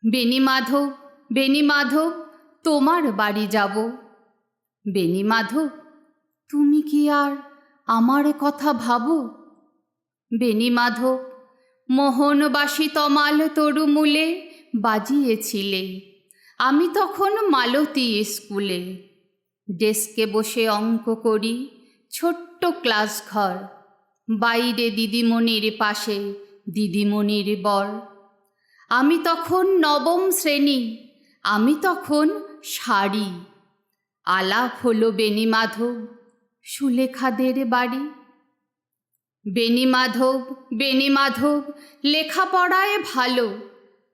বেণীমাধব, বেণীমাধব, তোমার বাড়ি যাব। বেণীমাধব, তুমি কি আর আমার কথা ভাবো? বেণীমাধব, মোহনবাসী তমাল তরুমূলে বাজিয়েছিলে, আমি তখন মালতী স্কুলে। ডেস্কে বসে অঙ্ক করি, ছোট্ট ক্লাস ঘর, বাইরে দিদিমণির পাশে দিদিমণির বর। আমি তখন নবম শ্রেণী, আমি তখন শাড়ি। আলাপ হলো বেণীমাধব, সুলেখাদের বাড়ি। বেণীমাধব, বেণীমাধব, লেখাপড়ায় ভালো,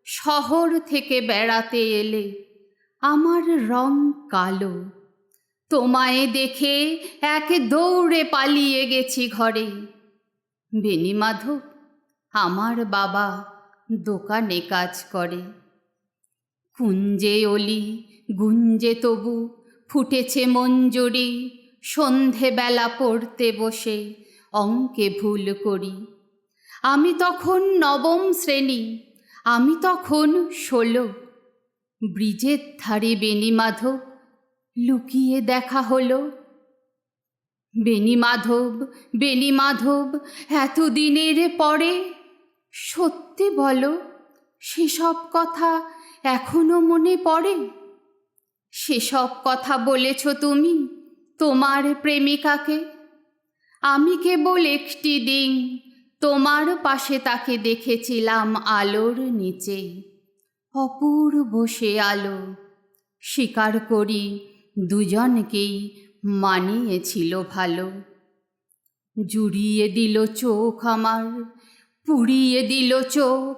শহর থেকে বেড়াতে এলে আমার রং কালো। তোমায় দেখে এক দৌড়ে পালিয়ে গেছি ঘরে। বেণীমাধব, আমার বাবা দোকানে কাজ করে। কুঞ্জে অলি গুঞ্জে তবু ফুটেছে মঞ্জুরি, সন্ধেবেলা পড়তে বসে অঙ্কে ভুল করি। আমি তখন নবম শ্রেণী, আমি তখন 16। ব্রিজের ধারে বেণীমাধব, লুকিয়ে দেখা হলো। বেণীমাধব, বেণীমাধব, এতদিনের পরে সত্যি বলো, সেসব কথা এখনো মনে পড়ে? সেসব কথা বলেছ তুমি তোমার প্রেমিকাকে? আমি কেবল একটি দিন তোমার পাশে তাকে দেখেছিলাম আলোর নিচে, অপূর্ব সে আলো। স্বীকার করি দুজনকেই মানিয়েছিল ভালো। জুড়িয়ে দিল চোখ আমার, পুড়িয়ে দিল চোখ।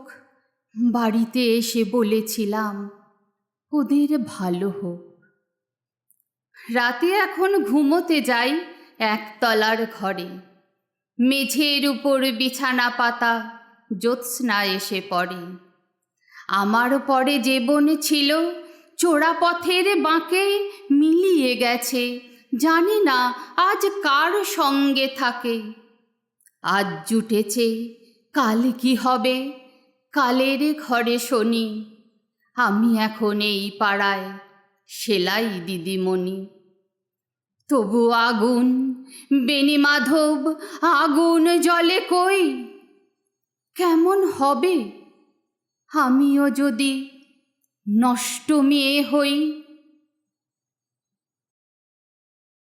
বাড়িতে এসে বলেছিলাম ওদের ভালো হোক। রাতে এখন ঘুমোতে যাই একতলার ঘরে, মেঝের উপর বিছানা পাতা, জ্যোৎস্না এসে পড়ে। আমার পরে যে বোন ছিল চোরাপথের বাঁকে মিলিয়ে গেছে, জানি না আজ কার সঙ্গে থাকে। আজ জুটেছে, কাল কি হবে, কালের ঘরে শনি। আমি এখন এই পাড়ায় সেলাই দিদিমণি। তবু আগুন, বেণীমাধব, আগুন জ্বলে কই? কেমন হবে আমিও যদি নষ্ট মেয়ে হই?